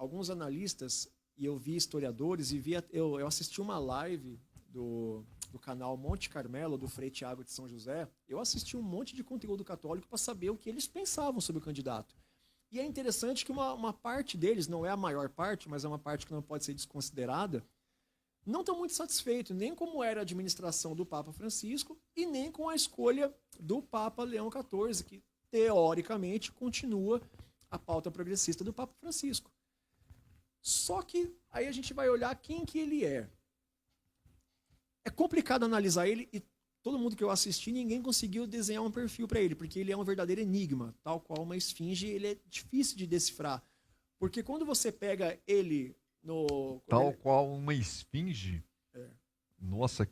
alguns analistas, e eu vi historiadores, e eu assisti uma live do canal Monte Carmelo, do Frei Tiago de São José. Eu assisti um monte de conteúdo católico para saber o que eles pensavam sobre o candidato. E é interessante que uma parte deles, não é a maior parte, mas é uma parte que não pode ser desconsiderada, não estão muito satisfeitos, nem como era a administração do Papa Francisco e nem com a escolha do Papa Leão XIV, que teoricamente continua a pauta progressista do Papa Francisco. Só que aí a gente vai olhar quem que ele é. É complicado analisar ele e todo mundo que eu assisti, ninguém conseguiu desenhar um perfil para ele, porque ele é um verdadeiro enigma, tal qual uma esfinge, ele é difícil de decifrar. Porque quando você pega ele no... Tal qual uma esfinge? É. Nossa,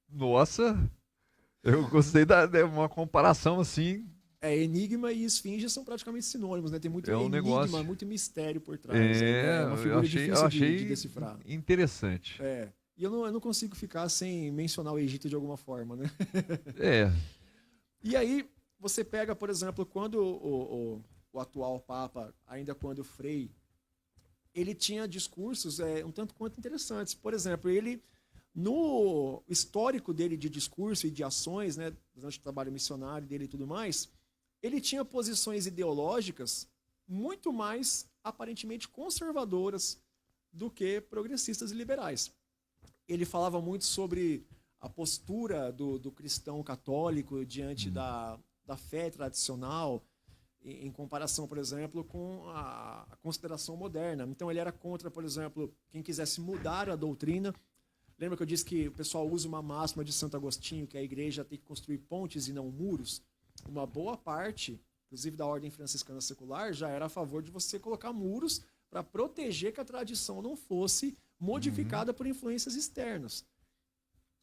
nossa, eu gostei de uma comparação assim. Enigma e esfinge são praticamente sinônimos, né? Tem muito enigma, negócio... muito mistério por trás. É uma figura difícil de decifrar. Interessante. E eu não consigo ficar sem mencionar o Egito de alguma forma, né? E aí, você pega, por exemplo, quando o atual Papa, ainda quando Frei, ele tinha discursos um tanto quanto interessantes. Por exemplo, ele, no histórico dele de discurso e de ações, né, durante o trabalho missionário dele e tudo mais, ele tinha posições ideológicas muito mais aparentemente conservadoras do que progressistas e liberais. Ele falava muito sobre a postura do cristão católico diante da fé tradicional, em comparação, por exemplo, com a consideração moderna. Então ele era contra, por exemplo, quem quisesse mudar a doutrina. Lembra que eu disse que o pessoal usa uma máxima de Santo Agostinho, que a igreja tem que construir pontes e não muros? Uma boa parte, inclusive da ordem franciscana secular, já era a favor de você colocar muros para proteger que a tradição não fosse modificada por influências externas.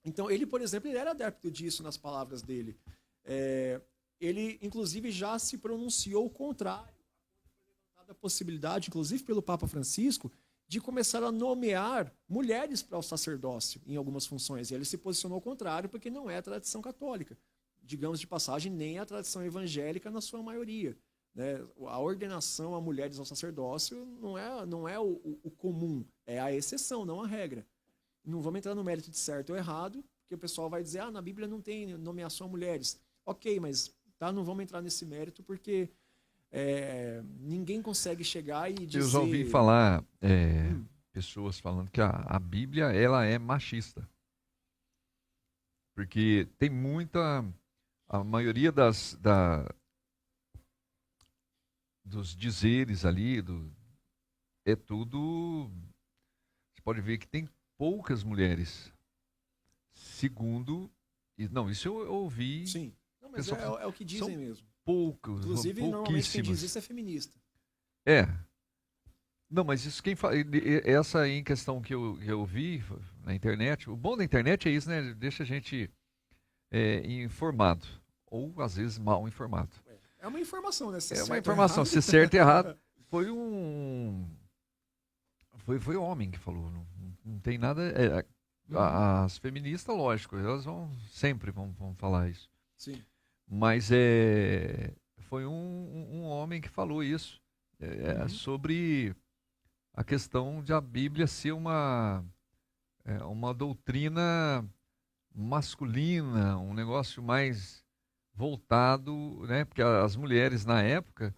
Então, ele, por exemplo, ele era adepto disso nas palavras dele. Ele, inclusive, já se pronunciou o contrário. A possibilidade, inclusive pelo Papa Francisco, de começar a nomear mulheres para o sacerdócio em algumas funções. E ele se posicionou ao contrário, porque não é a tradição católica. Digamos de passagem, nem a tradição evangélica na sua maioria. Né? A ordenação a mulheres ao sacerdócio não é o comum, é a exceção, não a regra. Não vamos entrar no mérito de certo ou errado, porque o pessoal vai dizer, na Bíblia não tem nomeação a mulheres. Ok, mas não vamos entrar nesse mérito, porque ninguém consegue chegar e dizer... Eu já ouvi falar, pessoas falando que a Bíblia ela é machista. Porque tem a maioria dos dizeres ali, é tudo... Você pode ver que tem poucas mulheres. Segundo... Isso eu ouvi... Sim, não, mas é o que dizem mesmo. Poucos, inclusive, normalmente quem diz isso é feminista. Não, mas isso quem fala... Essa aí em questão que eu vi na internet... O bom da internet é isso, né? Deixa a gente informado. Ou, às vezes, mal informado. É uma informação, né? É uma informação. Se certo e errado... Foi o homem que falou. Não tem nada... As feministas, lógico, elas sempre vão falar isso. Sim. Mas foi um homem que falou isso. Sobre a questão de a Bíblia ser uma doutrina masculina, um negócio mais voltado, né? Porque as mulheres na época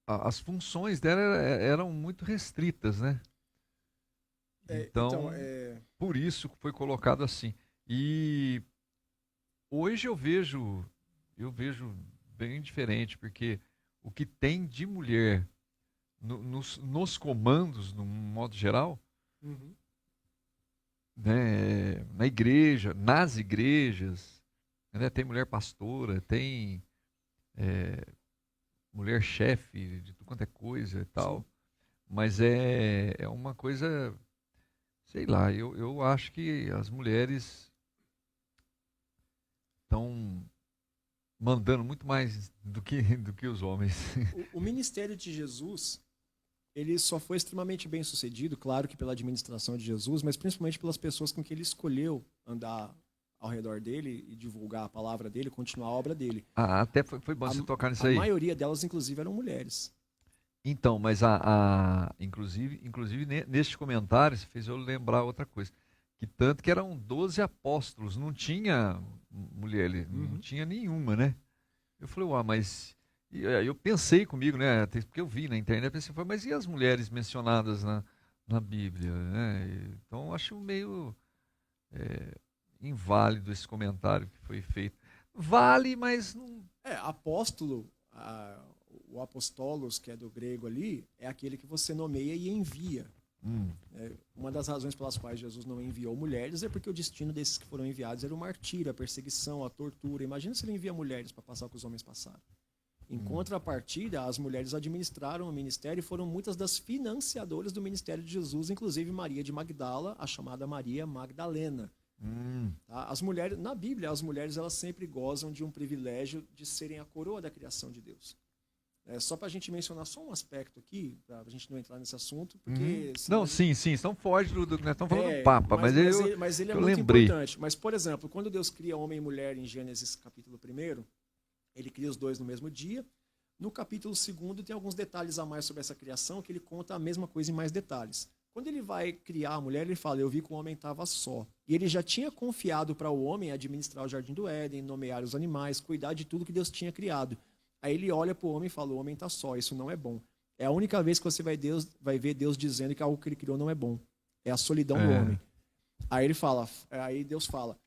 as funções dela eram muito restritas, né? Então, por isso foi colocado assim. E hoje eu vejo bem diferente, porque o que tem de mulher nos comandos, no modo geral, né, na igreja, nas igrejas, né, tem mulher pastora, tem mulher chefe de tudo quanto é coisa e tal. Sim. Mas é uma coisa... Sei lá, eu acho que as mulheres estão mandando muito mais do que os homens. O ministério de Jesus, ele só foi extremamente bem sucedido, claro que pela administração de Jesus, mas principalmente pelas pessoas com que ele escolheu andar ao redor dele e divulgar a palavra dele, continuar a obra dele. Até foi bom você tocar nisso aí. A maioria delas, inclusive, eram mulheres. Então, mas inclusive neste comentário, você fez eu lembrar outra coisa. Que tanto que eram 12 apóstolos, não tinha mulher, não tinha nenhuma, né? Eu falei, mas... Eu pensei comigo, né? Porque eu vi na internet, pensei, mas e as mulheres mencionadas na Bíblia, né? Então, acho meio inválido esse comentário que foi feito. Vale, mas não... Apóstolo, o apostolos, que é do grego ali, é aquele que você nomeia e envia. Uma das razões pelas quais Jesus não enviou mulheres é porque o destino desses que foram enviados era o martírio, a perseguição, a tortura. Imagina se ele envia mulheres para passar o que os homens passaram. Em contrapartida, as mulheres administraram o ministério e foram muitas das financiadoras do ministério de Jesus, inclusive Maria de Magdala, a chamada Maria Magdalena. Tá? As mulheres, na Bíblia, as mulheres elas sempre gozam de um privilégio de serem a coroa da criação de Deus. Só para a gente mencionar só um aspecto aqui, para a gente não entrar nesse assunto, porque... Não, sim, estão foge do nós estamos falando do Papa, mas ele é muito importante. Mas, por exemplo, quando Deus cria homem e mulher em Gênesis capítulo 1, ele cria os dois no mesmo dia. No capítulo 2 tem alguns detalhes a mais sobre essa criação, que ele conta a mesma coisa em mais detalhes. Quando ele vai criar a mulher, ele fala, eu vi que o homem estava só. E ele já tinha confiado para o homem administrar o jardim do Éden, nomear os animais, cuidar de tudo que Deus tinha criado. Aí ele olha para o homem e fala, o homem está só, isso não é bom. É a única vez que você vai ver Deus dizendo que algo que ele criou não é bom. É a solidão do homem. Aí Deus fala,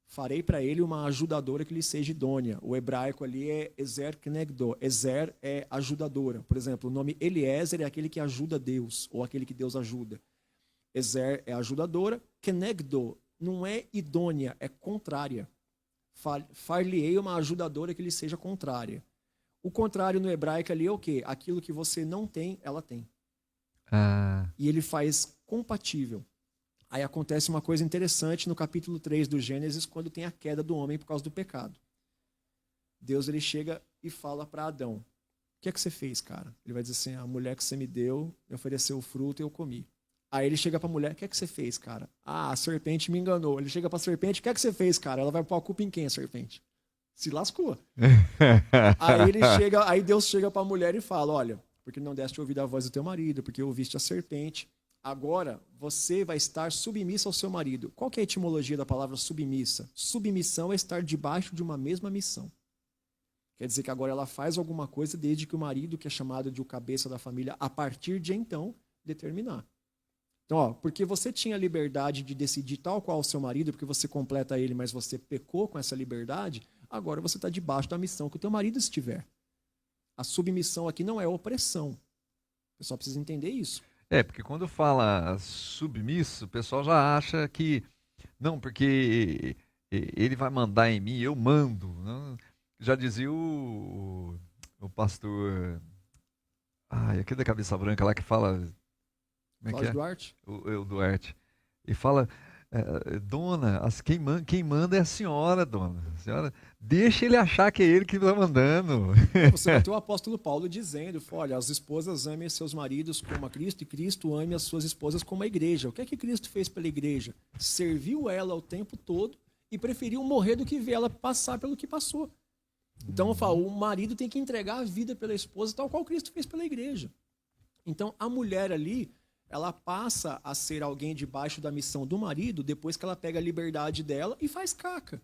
farei para ele uma ajudadora que lhe seja idônea. O hebraico ali é Ezer Kenegdo. Ezer é ajudadora. Por exemplo, o nome Eliezer é aquele que ajuda Deus, ou aquele que Deus ajuda. Ezer é ajudadora. Kenegdo não é idônea, é contrária. Far-lhe-ei uma ajudadora que lhe seja contrária. O contrário no hebraico ali é o quê? Aquilo que você não tem, ela tem. E ele faz compatível. Aí acontece uma coisa interessante no capítulo 3 do Gênesis, quando tem a queda do homem por causa do pecado. Deus ele chega e fala para Adão, o que é que você fez, cara? Ele vai dizer assim, a mulher que você me deu, me ofereceu o fruto e eu comi. Aí ele chega para a mulher, o que é que você fez, cara? A serpente me enganou. Ele chega para a serpente, o que é que você fez, cara? Ela vai pôr a culpa em quem, a serpente? Se lascou. Aí Deus chega para a mulher e fala, olha, porque não deste ouvir a voz do teu marido, porque ouviste a serpente, agora você vai estar submissa ao seu marido. Qual que é a etimologia da palavra submissa? Submissão é estar debaixo de uma mesma missão. Quer dizer que agora ela faz alguma coisa desde que o marido, que é chamado de o cabeça da família, a partir de então, determinar. Então, porque você tinha liberdade de decidir tal qual o seu marido, porque você completa ele, mas você pecou com essa liberdade, agora você está debaixo da missão que o teu marido estiver. A submissão aqui não é opressão. O pessoal precisa entender isso. Porque quando fala submisso, o pessoal já acha que... Não, porque ele vai mandar em mim, eu mando. Não? Já dizia o pastor... aquele da cabeça branca lá que fala... Como é que é? Duarte? O Duarte. E fala, dona, quem manda é a senhora, dona. A senhora, deixa ele achar que é ele que está mandando. Você vai ter o apóstolo Paulo dizendo, olha, as esposas amem seus maridos como a Cristo e Cristo ame as suas esposas como a igreja. O que é que Cristo fez pela igreja? Serviu ela o tempo todo e preferiu morrer do que ver ela passar pelo que passou. Então, eu falo, o marido tem que entregar a vida pela esposa, tal qual Cristo fez pela igreja. Então, a mulher ali, ela passa a ser alguém debaixo da missão do marido depois que ela pega a liberdade dela e faz caca.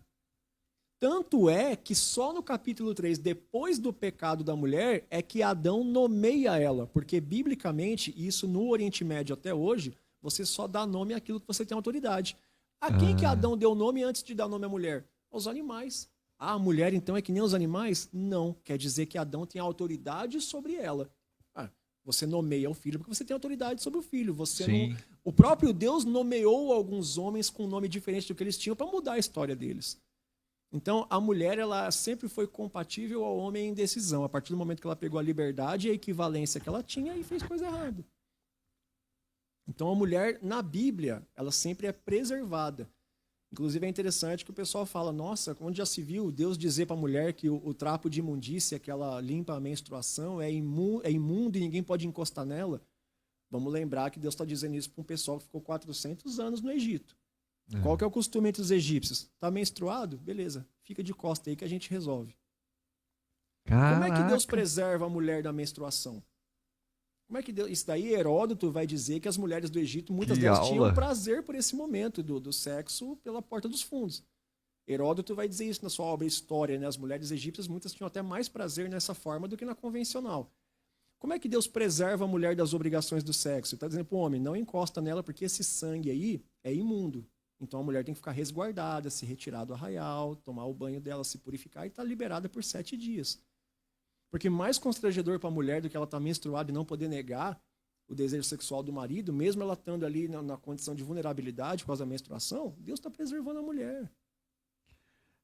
Tanto é que só no capítulo 3, depois do pecado da mulher, é que Adão nomeia ela. Porque, biblicamente, isso no Oriente Médio até hoje, você só dá nome àquilo que você tem autoridade. A quem que Adão deu nome antes de dar nome à mulher? Aos animais. A mulher, então, é que nem os animais? Não. Quer dizer que Adão tem autoridade sobre ela. Você nomeia o filho porque você tem autoridade sobre o filho. O próprio Deus nomeou alguns homens com um nome diferente do que eles tinham para mudar a história deles. Então, a mulher ela sempre foi compatível ao homem em decisão. A partir do momento que ela pegou a liberdade e a equivalência que ela tinha e fez coisa errada. Então, a mulher, na Bíblia, ela sempre é preservada. Inclusive, é interessante que o pessoal fala, nossa, onde já se viu Deus dizer para a mulher que o trapo de imundícia que ela limpa a menstruação é imundo e ninguém pode encostar nela? Vamos lembrar que Deus está dizendo isso para um pessoal que ficou 400 anos no Egito. Qual que é o costume entre os egípcios? Tá menstruado? Beleza, fica de costa aí que a gente resolve. Caraca. Como é que Deus preserva a mulher da menstruação? Como é que Deus... Isso daí, Heródoto vai dizer que as mulheres do Egito, muitas delas tinham prazer por esse momento do sexo pela porta dos fundos. Heródoto vai dizer isso na sua obra História, né? As mulheres egípcias, muitas tinham até mais prazer nessa forma do que na convencional. Como é que Deus preserva a mulher das obrigações do sexo? Ele está dizendo para o homem, não encosta nela porque esse sangue aí é imundo. Então a mulher tem que ficar resguardada, se retirar do arraial, tomar o banho dela, se purificar e está liberada por 7 dias. Porque mais constrangedor para a mulher do que ela estar menstruada e não poder negar o desejo sexual do marido, mesmo ela estando ali na condição de vulnerabilidade por causa da menstruação, Deus está preservando a mulher.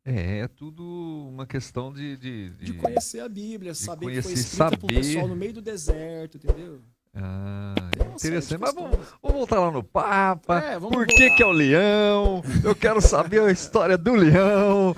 É tudo uma questão de conhecer a Bíblia, saber que foi escrita para um pessoal no meio do deserto, entendeu? Interessante. Mas vamos voltar lá no Papa. Por que é o leão? Eu quero saber a história do leão.